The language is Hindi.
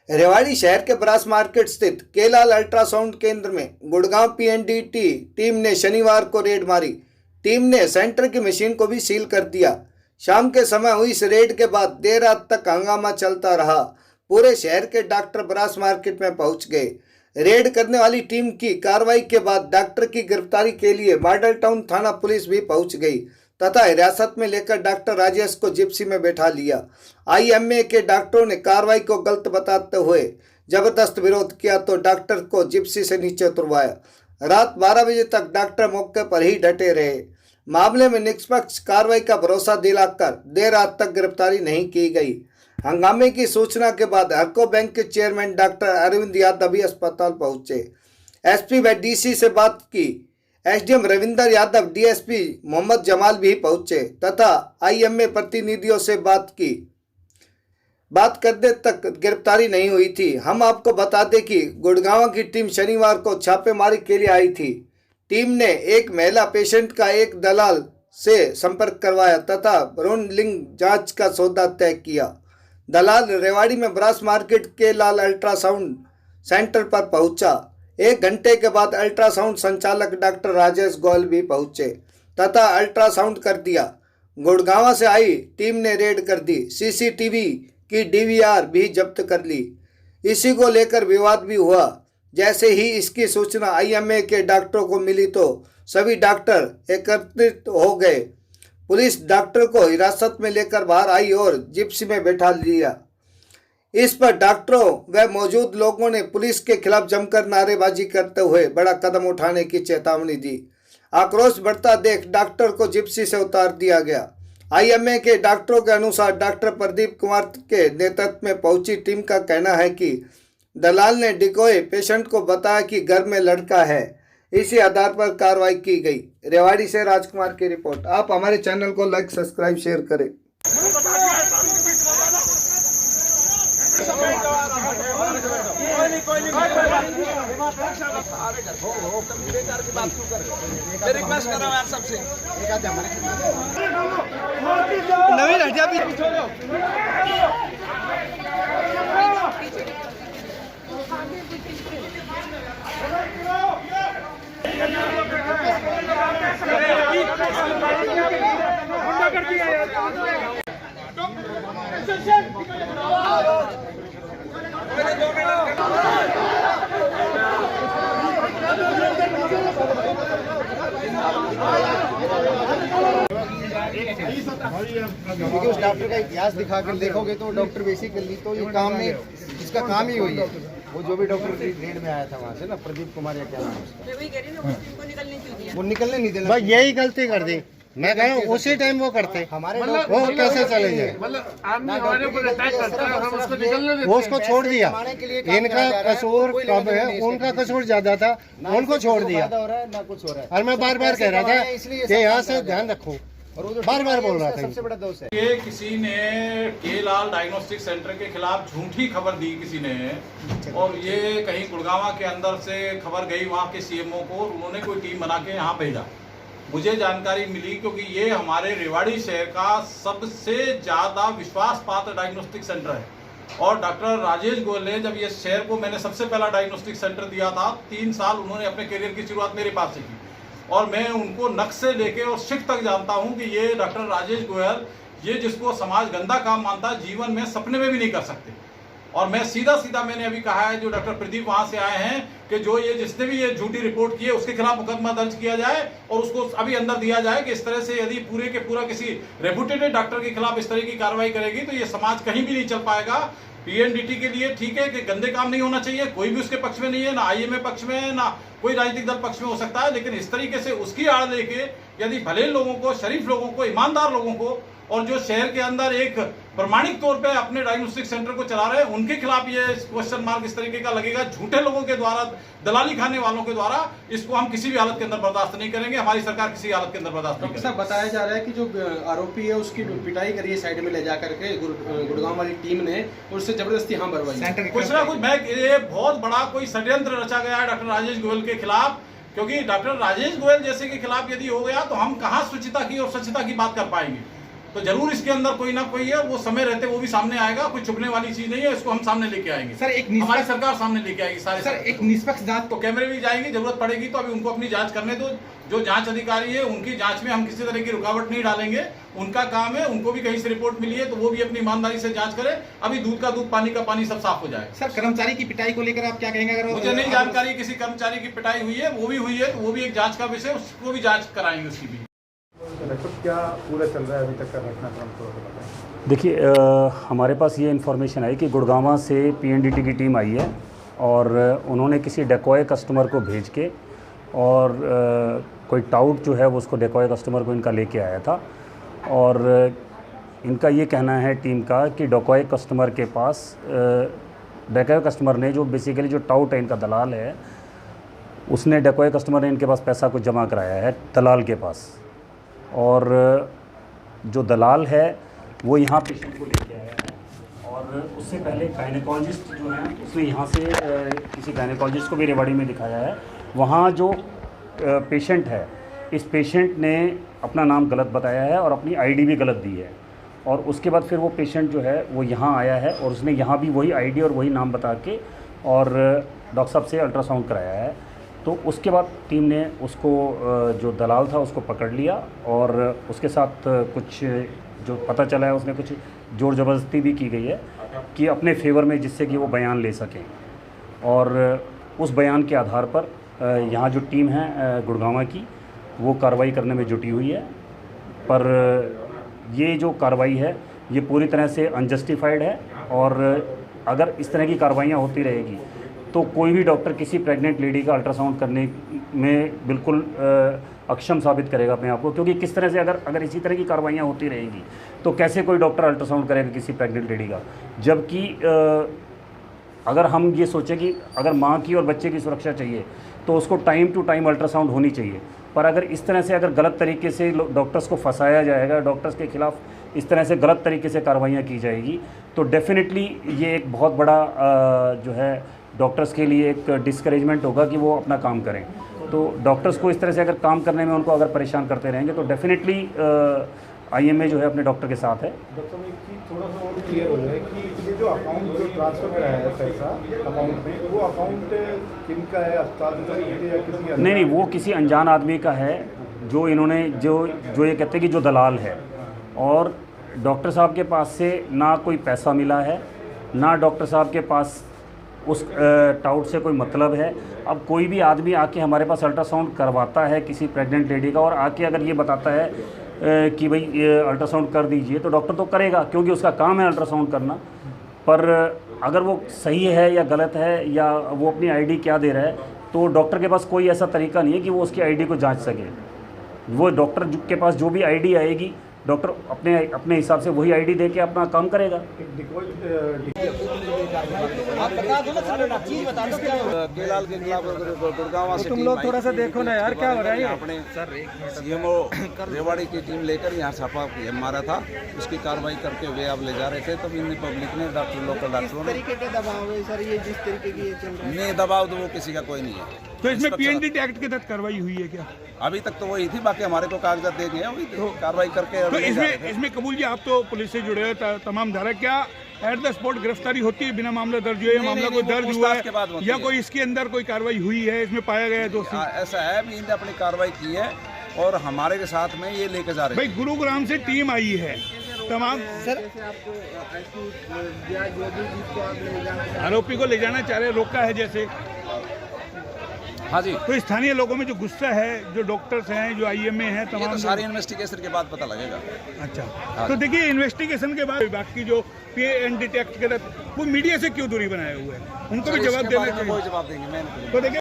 रेवाड़ी शहर के ब्रास मार्केट स्थित केलाल अल्ट्रासाउंड केंद्र में गुड़गांव पीएनडीटी टीम ने शनिवार को रेड मारी। टीम ने सेंटर की मशीन को भी सील कर दिया। शाम के समय हुई इस रेड के बाद देर रात तक हंगामा चलता रहा। पूरे शहर के डॉक्टर ब्रास मार्केट में पहुंच गए। रेड करने वाली टीम की कार्रवाई के बाद डॉक्टर की गिरफ्तारी के लिए मॉडल टाउन थाना पुलिस भी पहुंच गई तथा हिरासत में लेकर डॉक्टर राजेश को जिप्सी में बैठा लिया। आईएमए के डॉक्टरों ने कार्रवाई को गलत बताते हुए जबरदस्त विरोध किया तो डॉक्टर को जिप्सी से नीचे उतरवाया। रात 12 बजे तक डॉक्टर मौके पर ही डटे रहे। मामले में निष्पक्ष कार्रवाई का भरोसा दिलाकर देर रात तक गिरफ्तारी नहीं की गई। हंगामे की सूचना के बाद हरको बैंक के चेयरमैन डॉक्टर अरविंद यादव भी अस्पताल पहुंचे। एसपी व डीसी से बात की। एसडीएम रविंदर यादव, डीएसपी मोहम्मद जमाल भी पहुंचे तथा आईएमए प्रतिनिधियों से बात की। बात करने तक गिरफ्तारी नहीं हुई थी। हम आपको बता दें कि गुड़गांव की टीम शनिवार को छापेमारी के लिए आई थी। टीम ने एक महिला पेशेंट का एक दलाल से संपर्क करवाया तथा भ्रूण लिंग जांच का सौदा तय किया। दलाल रेवाड़ी में ब्रास मार्केट के लाल अल्ट्रासाउंड सेंटर पर पहुंचा। 1 घंटे के बाद अल्ट्रासाउंड संचालक डॉक्टर राजेश गोयल भी पहुंचे तथा अल्ट्रासाउंड कर दिया। गुड़गांव से आई टीम ने रेड कर दी। सीसीटीवी की डीवीआर भी जब्त कर ली। इसी को लेकर विवाद भी हुआ। जैसे ही इसकी सूचना आईएमए के डॉक्टरों को मिली तो सभी डॉक्टर एकत्रित हो गए। पुलिस डॉक्टर को हिरासत में लेकर बाहर आई और जिप्सी में बैठा लिया। इस पर डॉक्टरों व मौजूद लोगों ने पुलिस के खिलाफ जमकर नारेबाजी करते हुए बड़ा कदम उठाने की चेतावनी दी। आक्रोश बढ़ता देख डॉक्टर को जिप्सी से उतार दिया गया। आईएमए के डॉक्टरों के अनुसार डॉक्टर प्रदीप कुमार के नेतृत्व में पहुंची टीम का कहना है कि दलाल ने डिकोय पेशेंट को बताया कि घर में लड़का है। इसी आधार पर कार्रवाई की गई। रेवाड़ी से राजकुमार की रिपोर्ट। आप हमारे चैनल को लाइक, सब्सक्राइब, शेयर करें। रिक्वेस्ट कर रहा हूं यार सबसे नवीन हटिया भी छोड़ो। क्योंकि उस डॉक्टर का इतिहास दिखा कर देखोगे तो डॉक्टर बेसिकली तो ये काम में इसका काम ही वही है। वो जो भी डॉक्टर रेड में आया था वहाँ से ना, प्रदीप कुमार या क्या नाम है, वो निकलने नहीं देना। भाई यही गलती कर दी। मैं कह रहा हूँ उसी टाइम वो करते हमारे वो कैसे चले जाए। वो उसको छोड़ दिया। इनका कसूर कब है, उनका कसूर ज्यादा था, उनको छोड़ दिया। ना कुछ हो रहा है। और मैं बार बार कह रहा था कि यहाँ से ध्यान रखो, बार बार बोल रहा था। सबसे बड़ा दोष है ये किसी ने केलाल डायग्नोस्टिक सेंटर के खिलाफ झूठी खबर दी किसी ने, और ये कहीं गुड़गांव के अंदर से खबर गई वहाँ के सीएमओ को, उन्होंने कोई टीम बना के यहाँ भेजा। मुझे जानकारी मिली क्योंकि ये हमारे रेवाड़ी शहर का सबसे ज़्यादा विश्वास पात्र डायग्नोस्टिक सेंटर है। और डॉक्टर राजेश गोयल ने जब ये शहर को मैंने सबसे पहला डायग्नोस्टिक सेंटर दिया था, 3 साल उन्होंने अपने करियर की शुरुआत मेरे पास से की और मैं उनको नक्श से लेके और शिफ्ट तक जानता हूं कि ये डॉक्टर राजेश गोयल, ये जिसको समाज गंदा काम मानता है, जीवन में सपने में भी नहीं कर सकते। और मैं सीधा मैंने अभी कहा है जो डॉक्टर प्रदीप वहां से आए हैं कि जो ये जिसने भी ये झूठी रिपोर्ट की है उसके खिलाफ मुकदमा दर्ज किया जाए और उसको अभी अंदर दिया जाए कि इस तरह से यदि पूरे के पूरा किसी रेपुटेड डॉक्टर के खिलाफ इस तरह की कार्रवाई करेगी तो ये समाज कहीं भी नहीं चल पाएगा। पीएनडीटी के लिए ठीक है कि गंदे काम नहीं होना चाहिए, कोई भी उसके पक्ष में नहीं है, ना आईएमए पक्ष में है, ना कोई राजनीतिक दल पक्ष में हो सकता है, लेकिन इस तरीके से उसकी आड़ लेके यदि भले लोगों को, शरीफ लोगों को, ईमानदार लोगों को और जो शहर के अंदर एक प्रमाणिक तौर पे अपने डायग्नोस्टिक सेंटर को चला रहे हैं उनके खिलाफ ये क्वेश्चन मार्क इस तरीके का लगेगा, झूठे लोगों के द्वारा, दलाली खाने वालों के द्वारा, इसको हम किसी भी हालत के अंदर बर्दाश्त नहीं करेंगे। हमारी सरकार किसी हालत के अंदर बर्दाश्त नहीं करेगी। बताया जा रहा है कि जो आरोपी है उसकी पिटाई करी है साइड में ले जा करके गुड़गांव वाली टीम ने, और उससे जबरदस्ती यहाँ भरवाई। कुछ ना कुछ मैं ये बहुत बड़ा कोई षड्यंत्र रचा गया है डॉक्टर राजेश गोयल के खिलाफ, क्योंकि डॉक्टर राजेश गोयल जैसे के खिलाफ यदि हो गया तो हम कहाँ शुचिता की और स्वच्छता की बात कर पाएंगे। तो जरूर इसके अंदर कोई ना कोई है, वो समय रहते वो भी सामने आएगा। कोई छुपने वाली चीज नहीं है, इसको हम सामने लेके आएंगे सर। एक हमारी सरकार सामने लेके आएगी सारे। सर एक निष्पक्ष जांच तो कैमरे भी जाएंगे, जरूरत पड़ेगी तो अभी उनको अपनी जांच करने दो। जो जांच अधिकारी है उनकी जांच में हम किसी तरह की रुकावट नहीं डालेंगे, उनका काम है। उनको भी कहीं से रिपोर्ट मिली है तो वो भी अपनी ईमानदारी से जांच करें। अभी दूध का दूध, पानी का पानी, सब साफ हो जाए। सर कर्मचारी की पिटाई को लेकर आप क्या कहेंगे? अगर मुझे नहीं जानकारी किसी कर्मचारी की पिटाई हुई है, वो भी हुई है तो वो भी एक जांच का विषय, उसको भी जांच कराएंगे उसकी भी। क्या पूरा चल रहा है अभी तक का घटनाक्रम थोड़ा सा बताएं। देखिए, हमारे पास ये इन्फॉर्मेशन आई कि गुड़गांव से पीएनडीटी की टीम आई है और उन्होंने किसी डेकॉय कस्टमर को भेज के और कोई टाउट जो है वो उसको डेकॉय कस्टमर को इनका लेके आया था। और इनका ये कहना है टीम का कि डेकॉय कस्टमर के पास डेकॉय कस्टमर ने, जो बेसिकली जो टाउट है इनका दलाल है, उसने डेकॉय कस्टमर ने इनके पास पैसा कुछ जमा कराया है दलाल के पास। और जो दलाल है वो यहाँ पेशेंट को लेके आया है और उससे पहले गायनेकोलॉजिस्ट जो है उसने यहाँ से किसी गायनेकोलॉजिस्ट को भी रेवाड़ी में दिखाया है। वहाँ जो पेशेंट है, इस पेशेंट ने अपना नाम गलत बताया है और अपनी आईडी भी गलत दी है। और उसके बाद फिर वो पेशेंट जो है वो यहाँ आया है और उसने यहाँ भी वही आईडी और वही नाम बता के और डॉक्टर साहब से अल्ट्रासाउंड कराया है। तो उसके बाद टीम ने उसको, जो दलाल था, उसको पकड़ लिया और उसके साथ कुछ जो पता चला है उसने कुछ जोर ज़बरदस्ती भी की गई है कि अपने फेवर में, जिससे कि वो बयान ले सकें। और उस बयान के आधार पर यहाँ जो टीम है गुड़गांव की, वो कार्रवाई करने में जुटी हुई है। पर ये जो कार्रवाई है ये पूरी तरह से अनजस्टिफाइड है और अगर इस तरह की कार्रवाइयाँ होती रहेगी तो कोई भी डॉक्टर किसी प्रेग्नेंट लेडी का अल्ट्रासाउंड करने में बिल्कुल अक्षम साबित करेगा अपने आप को। क्योंकि किस तरह से अगर इसी तरह की कार्रवाइयाँ होती रहेगी तो कैसे कोई डॉक्टर अल्ट्रासाउंड करेगा किसी प्रेग्नेंट लेडी का। जबकि अगर हम ये सोचें कि अगर माँ की और बच्चे की सुरक्षा चाहिए तो उसको टाइम टू टाइम अल्ट्रासाउंड होनी चाहिए। पर अगर इस तरह से अगर गलत तरीके से डॉक्टर्स को फंसाया जाएगा, डॉक्टर्स के खिलाफ इस तरह से गलत तरीके से कार्रवाइयाँ की जाएगी, तो डेफिनेटली ये एक बहुत बड़ा जो है डॉक्टर्स के लिए एक डिस्करेजमेंट होगा कि वो अपना काम करें। तो डॉक्टर्स को इस तरह से अगर काम करने में उनको अगर परेशान करते रहेंगे तो डेफिनेटली आईएमए जो है अपने डॉक्टर के साथ है। डॉक्टर साहब, एक चीज़ थोड़ा सा और क्लियर हो जाए कि ये जो अकाउंट जो ट्रांसफर कराया है पैसा अकाउंट में, वो अकाउंट किनका है? अस्पताल का या किसी? नहीं, वो किसी अनजान आदमी का है जो इन्होंने जो ये कहते हैं कि जो दलाल है। और डॉक्टर साहब के पास से ना कोई पैसा मिला है, ना डॉक्टर साहब के पास उस टाउट से कोई मतलब है। अब कोई भी आदमी आके हमारे पास अल्ट्रासाउंड करवाता है किसी प्रेग्नेंट लेडी का और आके अगर ये बताता है कि भाई ये अल्ट्रासाउंड कर दीजिए, तो डॉक्टर तो करेगा क्योंकि उसका काम है अल्ट्रासाउंड करना। पर अगर वो सही है या गलत है या वो अपनी आईडी क्या दे रहा है, तो डॉक्टर के पास कोई ऐसा तरीका नहीं है कि वो उसकी आईडी को जांच सके। वो डॉक्टर के पास जो भी आईडी आएगी, डॉक्टर अपने हिसाब से वही आईडी दे के अपना काम करेगा। आप बता दो ना सर, चीज बता दो क्या हो केलाल के खिलाफ गुड़गांव से तुम लोग थोड़ा सा देखो ना यार, क्या हो रहा है? अपने सीएमओ रेवाड़ी की टीम लेकर यहाँ छापा मारा था, उसकी कार्रवाई करके वे आप ले जा रहे थे। तब इन पब्लिक ने, लोकल डॉक्टरों ने, तरीके के दबाव है सर, ये जिस तरीके की ये चल रहा है। नहीं, दबाव तो वो किसी का कोई नहीं है। तो इसमें पीएनडीटी एक्ट के तहत कार्रवाई हुई है क्या? अभी तक तो वही थी, बाकी हमारे को कागजात दे गए, वही कार्रवाई करके। तो इसमें कबूल जी, आप तो पुलिस से जुड़े हो, तमाम धारा, क्या एट द स्पॉट गिरफ्तारी होती है बिना मामला दर्ज हुए? मामला कोई दर्ज हुआ है या कोई इसके अंदर कोई कार्रवाई हुई है, इसमें पाया गया है दोषी? ऐसा है, अभी इन्होंने अपनी कार्रवाई की है और हमारे के साथ में ये लेके जा रहे हैं। भाई गुरुग्राम से टीम आई है तमाम सर, आरोपी को ले जाना चाह रहे, रोका है जैसे। हाँ जी, तो स्थानीय लोगों में जो गुस्सा है, जो डॉक्टर्स हैं, जो आईएमए हैं, ये तमाम तो सारी इन्वेस्टिगेशन के बाद पता लगेगा। अच्छा, तो देखिए इन्वेस्टिगेशन के बाद बाकी जो पीएनडीटी एक्ट के तहत वो मीडिया से क्यों दूरी बनाए हुए हैं, उनको भी जवाब देना चाहिए। कोई जवाब देंगे, मैं तो देखिए